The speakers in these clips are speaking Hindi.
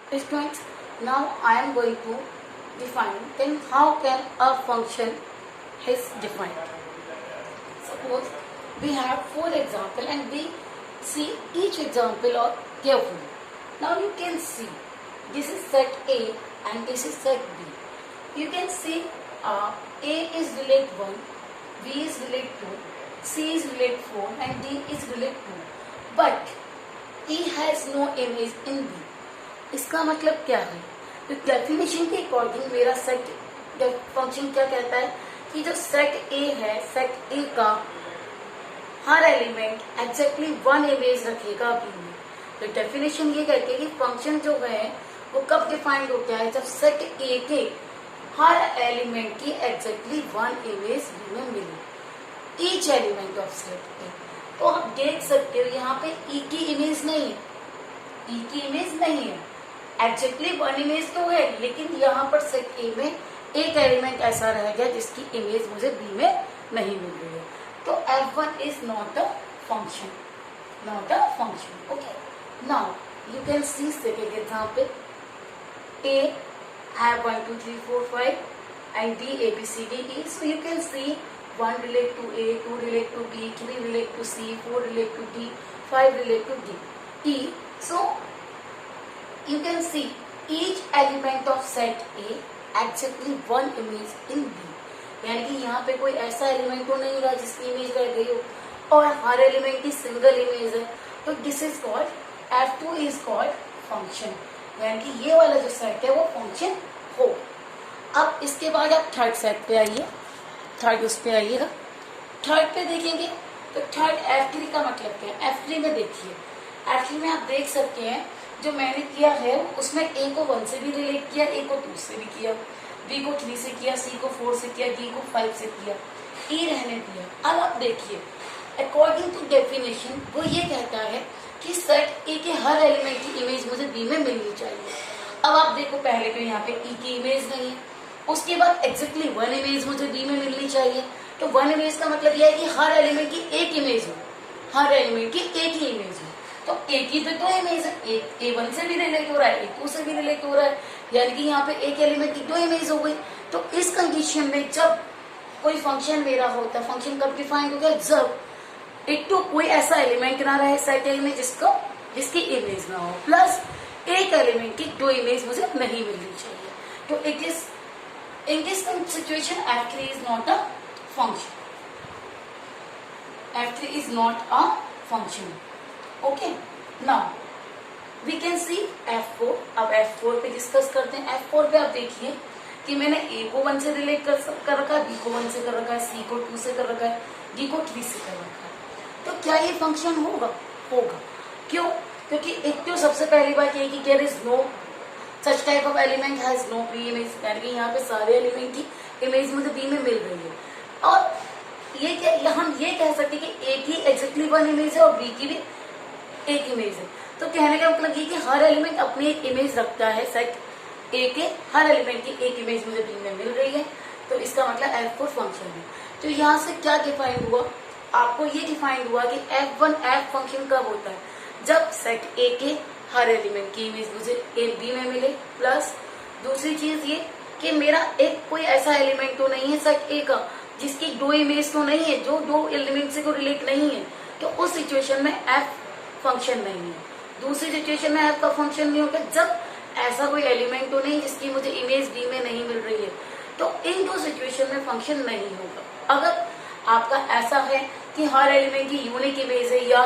Students, now I am going to define then how can a function is defined. Suppose we have 4 examples and we see each example carefully. Now you can see this is set A and this is set B. You can see A is relate 1, B is relate 2, C is relate 4 and D is relate 2. But E has no image in B. इसका मतलब क्या है? तो डेफिनेशन के अकॉर्डिंग मेरा सेट फंक्शन क्या कहता है कि जो सेट ए है, सेट ए का हर एलिमेंट एग्जैक्टली 1 इमेज रखेगा बी में. तो डेफिनेशन ये कहती है कि फंक्शन जो है वो कब डिफाइंड होता है, जब सेट ए के हर एलिमेंट की एग्जैक्टली 1 इमेज बी में मिले. ईच एलिमेंट ऑफ सेट ए. तो आप देख सकते हो यहाँ पे ई की इमेज नहीं है, ई की इमेज नहीं है, एग्जैक्टली 1 इमेज तो है, लेकिन यहाँ पर सेट ए में एक एलिमेंट ऐसा रह गया जिसकी इमेज मुझे बी में नहीं मिल रही है. तो F1 is not a function, not a function. Okay. Now you can see second example. A have 1, 2, 3, 4, 5 and D, A, B, C, D, E. So you can see 1 relate to A, 2 relate to B, 3 relate to C, 4 relate to D, 5 relate to D, E. So you can see each element of set A exactly 1 image in B. यानी कि यहाँ पे कोई ऐसा एलिमेंट तो नहीं रहा जिसकी इमेज रह गई हो और हर एलिमेंट की सिंगल इमेज है. तो this is called F2 is called function. यानी कि ये वाला जो सेट है वो फंक्शन हो. अब इसके बाद आप थर्ड सेट पे आइए, थर्ड उस पे आइएगा. थर्ड पे देखेंगे तो थर्ड F3 का मतलब क्या है. F3 में देखिए, F3 में आप देख सकते हैं जो मैंने किया है उसमें A को 1 से भी रिलेट किया, A को 2 से भी किया, B को 3 से किया, C को 4 से किया, D को 5 से किया, E रहने दिया. अब आप देखिए अकॉर्डिंग टू डेफिनेशन वो ये कहता है कि सेट A के हर एलिमेंट की इमेज मुझे B में मिलनी चाहिए. अब आप देखो पहले तो यहाँ पे E की इमेज नहीं है, उसके बाद एग्जैक्टली 1 इमेज मुझे B में मिलनी चाहिए. तो 1 इमेज का मतलब यह है कि हर एलिमेंट की एक इमेज हो, हर एलिमेंट की एक ही इमेज हो. तो ए की तो 2 इमेज है, एक A1 से भी रिलेट हो रहा है, A2 से भी रिलेट हो रहा है, यानी कि यहाँ पे एक एलिमेंट की 2 इमेज हो गई. तो इस कंडीशन में जब कोई फंक्शन मेरा होता है, फंक्शन कब डिफाइंड होगा, जब एक तो कोई ऐसा एलिमेंट ना रहे सेट ए में जिसकी इमेज ना हो, प्लस एक एलिमेंट की 2 इमेज मुझे नहीं मिलनी चाहिए. तो it is in this situation F3 is not a function. F3 is not a function. Okay. Now we can see F4. अब F4 पे डिस्कस करते हैं. F4 पे आप देखिए कि मैंने A को 1 से रिलेट कर रखा है, B को 1 से कर रखा है, C को 2 से कर रखा है, D को 3 से कर रखा है. तो क्या ये फंक्शन होगा? होगा. क्यों? क्योंकि एक तो सबसे पहली बात ये कि there is no such type of element has no pre image. यानी कि यहाँ पे सारे एलिमेंट की इमेज मुझे B में मिल रही है. और ये क्या हम ये कह सकते हैं कि A की एग्जैक्टली 1 इमेज है और B की भी एक इमेज है. तो कहने का मतलब ये कि हर एलिमेंट अपनी एक इमेज रखता है. सेट ए के हर एलिमेंट की एक इमेज मुझे बी में मिल रही है. तो इसका मतलब F4 फंक्शन है. तो यहाँ से क्या डिफाइन हुआ? आपको ये डिफाइन हुआ कि F1 F फंक्शन कब होता है? जब सेट ए के हर एलिमेंट की इमेज मुझे ए बी में मिले, प्लस दूसरी चीज ये कि मेरा एक कोई ऐसा एलिमेंट तो नहीं है सेट ए का जिसकी 2 इमेज तो नहीं है, जो 2 एलिमेंट से कोई रिलेट नहीं है. तो उस सिचुएशन में F फंक्शन नहीं है. दूसरी सिचुएशन में F का फंक्शन नहीं होगा जब ऐसा कोई एलिमेंट तो नहीं जिसकी मुझे इमेज बी में नहीं मिल रही है. तो इन 2 सिचुएशन में फंक्शन नहीं होगा. अगर आपका ऐसा है कि हर एलिमेंट की यूनिक इमेज है या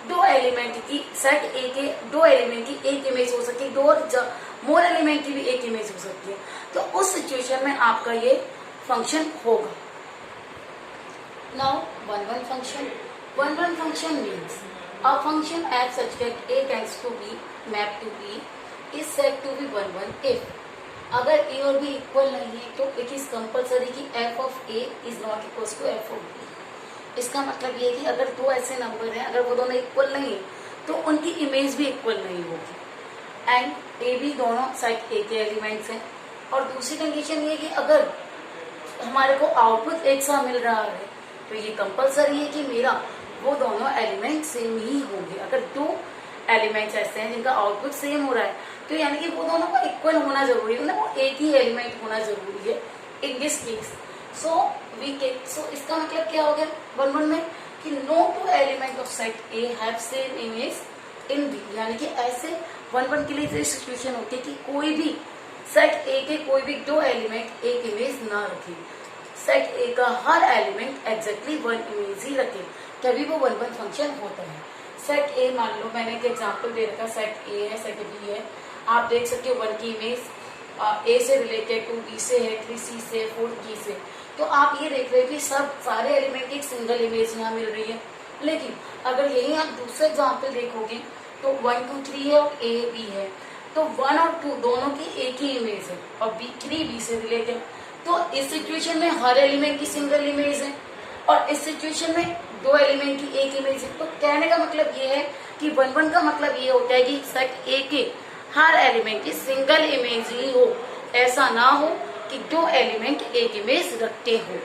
2 एलिमेंट की सेट ए के 2 एलिमेंट की एक इमेज हो सकती है, 2 और मोर एलिमेंट की भी एक इमेज हो सकती है, तो उस सिचुएशन में आपका ये फंक्शन होगा. Now 1-1 function. 1-1 function means a function f such that a tends to b map to b is said to be 1-1 if अगर a और b इक्वल नहीं है तो इट इज कंपल्सरी कि f of a is not equal to f of b. इसका मतलब ये है कि अगर 2 ऐसे नंबर हैं, अगर वो दोनों इक्वल नहीं है तो उनकी इमेज भी इक्वल नहीं होगी. एंड a b दोनों साइड a के एलिमेंट्स हैं. और दूसरी कंडीशन ये कि अगर हमारे को आउटपुट एक सा मिल रहा है तो ये कंपल्सरी है कि मेरा वो दोनों एलिमेंट सेम ही होंगे. अगर 2 एलिमेंट्स ऐसे हैं जिनका आउटपुट सेम हो रहा है, तो यानी कि वो दोनों का इक्वल होना जरूरी है, मतलब वो एक ही एलिमेंट होना जरूरी है इन दिस केस। सो इसका मतलब क्या हो गया 1 1 में कि no two element of set A have same image in B, यानी कि ऐसे 1 1 के लिए जो सिचुएशन होती है कि कोई भी सेट ए के कोई भी 2 एलिमेंट एक इमेज ना रखे, सेट ए का हर एलिमेंट एग्जैक्टली 1 इमेज ही रखे, तभी वो 1 1 फंक्शन होता है। सेट ए मान लो, मैंने एक एग्जांपल दे रखा, सेट ए है, सेट बी है, आप देख सकते हो 1 की इमेज ए से रिलेटेड, 2 बी से है, 3 सी से, 4 जी से, तो आप ये देख रहे हो कि सब सारे एलिमेंट की एक सिंगल इमेज यहाँ मिल रही है। लेकिन अगर यही आप दूसरे एग्जाम्पल देखोगे तो 1 2 3 है और ए बी है, तो 1 और 2 दोनों की एक ही इमेज है और बी 3 बी से रिलेटेड, तो इस सिचुएशन में हर एलिमेंट की सिंगल इमेज है और इस सिचुएशन में 2 एलिमेंट की एक इमेज है। तो कहने का मतलब ये है कि 1 1 का मतलब ये होता है कि सेट ए के हर एलिमेंट की सिंगल इमेज ही हो, ऐसा ना हो कि 2 एलिमेंट एक इमेज रखते हो।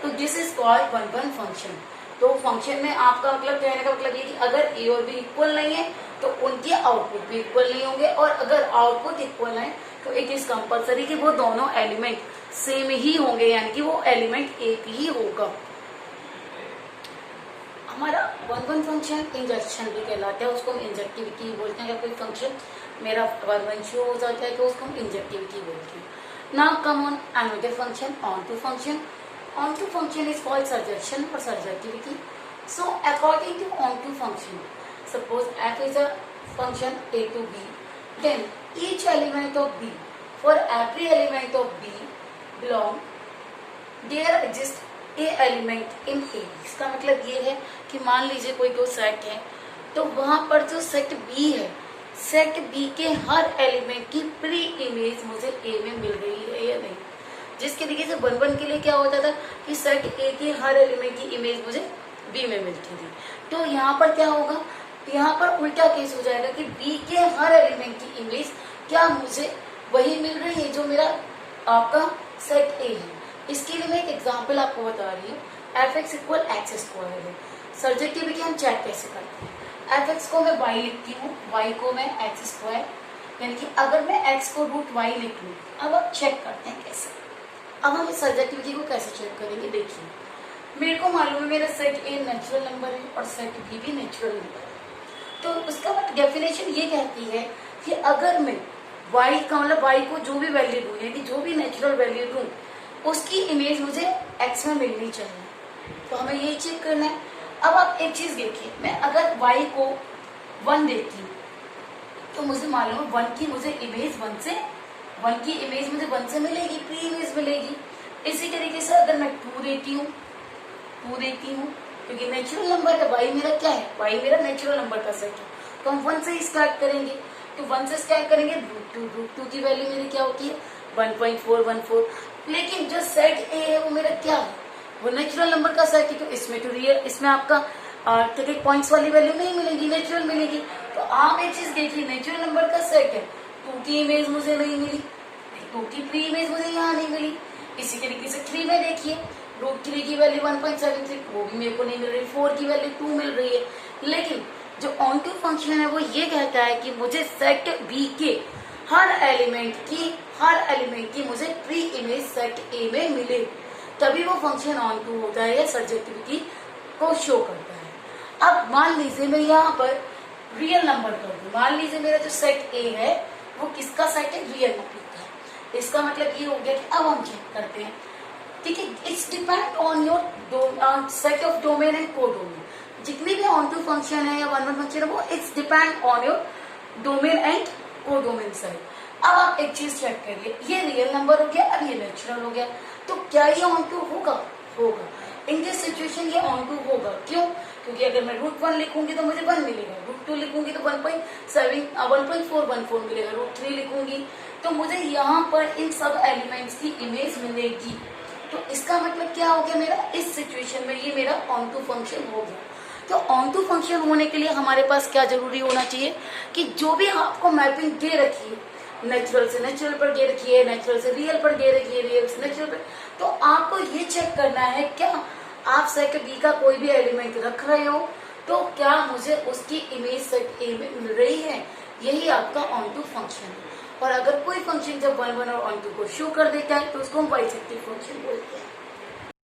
तो दिस इज कॉल्ड 1 1 फंक्शन। तो फंक्शन में आपका मतलब कहने का मतलब ये कि अगर ए और बी इक्वल नहीं है तो उनके आउटपुट भी इक्वल नहीं होंगे, और अगर आउटपुट इक्वल है तो इट इज कंपल्सरी कि वो दोनों एलिमेंट सेम ही होंगे, यानी कि वो एलिमेंट एक ही होगा। हमारा 1 1 फंक्शन इंजेक्शन भी कहलाता है, उसको हम इंजेक्टिविटी बोलते हैं। अगर कोई फंक्शन मेरा 1 1 शो हो जाता है तो उसको हम इंजेक्टिविटी बोलते हैं। Now come on another function, onto function. Onto function is called surjection और surjectivity. So according to onto function, suppose f is a function a to b, then each element of b, for every element of b belong, there exists a element in a। इसका मतलब ये है कि मान लीजिए कोई 2 सेट है, तो वहां पर जो सेट b है, सेट b के हर एलिमेंट की प्री इमेज मुझे a में मिल रही है या नहीं। जिस तरीके से 1 1 के लिए क्या होता था कि सेट a के हर एलिमेंट की इमेज मुझे b में मिलती थी, तो यहाँ पर क्या होगा, यहाँ पर उल्टा केस हो जाएगा कि B के हर एलिमेंट की इमेज क्या मुझे वही मिल रही है जो मेरा आपका सेट A है। इसके लिए मैं एक एग्जांपल आपको बता रही हूँ, fx = x²। है सर्जेक्टिविटी हम चेक कैसे करते हैं, fx को मैं y लिखती हूँ, y को मैं x², यानी कि अगर मैं x को √y लिख लूँ। अब आप चेक करते हैं कैसे, अब हम इस सर्जेक्टिविटी को कैसे चेक करेंगे। देखिए, मेरे को मालूम है मेरा सेट A नेचुरल नंबर है और सेट B भी नेचुरल नंबर है, तो उसका डेफिनेशन ये कहती है कि अगर मैं y का मतलब y को जो भी वैल्यू दूं, यानी जो भी नेचुरल वैल्यू दूं, उसकी इमेज मुझे x में मिलनी चाहिए। तो हमें ये चेक करना है। अब आप एक चीज देखिए, मैं अगर y को 1 देती हूँ तो मुझे मालूम है 1 की मुझे इमेज 1 की इमेज मुझे 1 से मिलेगी, प्री इमेज मिलेगी। इसी तरीके से अगर मैं 2 देती हूँ क्योंकि नेचुरल नंबर है, y मेरा क्या है, y मेरा नेचुरल नंबर का सेट है, तो हम 1 से ही स्टार्ट करेंगे। तो 1 से स्टार्ट करेंगे, √2 की वैल्यू मेरी क्या होती है 1.414। लेकिन जो सेट A है वो मेरा क्या है, वो नेचुरल नंबर का सेट है, तो इसमें तो रियल, इसमें आपका टिकट पॉइंट्स वाली वैल्यू नहीं मिलेगी, नेचुरल मिलेगी। तो आप एक चीज देखिए, नेचुरल नंबर का सेट है, 2 की इमेज मुझे नहीं मिली, 2 की प्री इमेज मुझे यहाँ नहीं मिली। इसी तरीके से 3 में देखिए, √3 की वैल्यू 1.73, वो भी मेरे को नहीं मिल रही, 4 की वैल्यू 2 मिल रही है। लेकिन जो ऑन टू फंक्शन है वो ये कहता है कि मुझे सेट B के हर एलिमेंट की मुझे प्री इमेज सेट A में मिले, तभी वो फंक्शन ऑन टू होता है या सर्जेक्टिविटी को शो करता है। अब मान लीजिए मैं यहाँ पर रियल नंबर कर दूं, मान लीजिए मेरा जो सेट A है वो किसका सेट है, रियल नंबर का। इसका मतलब ये हो गया कि अब हम चेक करते हैं, ठीक है, it's depend on your set of domain and को डोमेन। जितने भी ऑन टू फंक्शन है या 1 1 फंक्शन है वो it's depend on your domain and को डोमेन साइड। अब आप एक चीज चेक करिए, ये रियल नंबर हो गया, अब ये नेचुरल हो गया, तो क्या ये ऑन टू होगा? इन दिस सिचुएशन ये ऑन टू होगा। क्यों? क्योंकि अगर मैं √1 लिखूंगी तो मुझे 1 मिलेगा, √2 लिखूंगी तो 1.414 मिलेगा, √3 लिखूंगी तो मुझे यहाँ पर इन सब एलिमेंट्स की इमेज मिलेगी। तो इसका मतलब क्या हो गया, मेरा इस सिचुएशन में ये मेरा ऑन टू फंक्शन हो गया। तो ऑन टू फंक्शन होने के लिए हमारे पास क्या जरूरी होना चाहिए कि जो भी आपको मैपिंग दे रखी है, नेचुरल से नेचुरल पर दे रखी है, नेचुरल से रियल पर दे रखी है, रियल से नेचुरल पर, तो आपको ये चेक करना है क्या आप सेट B का कोई भी एलिमेंट रख रहे हो तो क्या मुझे उसकी इमेज सेट ए में मिल रही है, यही आपका ऑन टू फंक्शन है। और अगर कोई फंक्शन जब 1 1 और ऑन टू को शो कर देता है तो उसको हम बाइसेक्टिव फंक्शन बोलते हैं।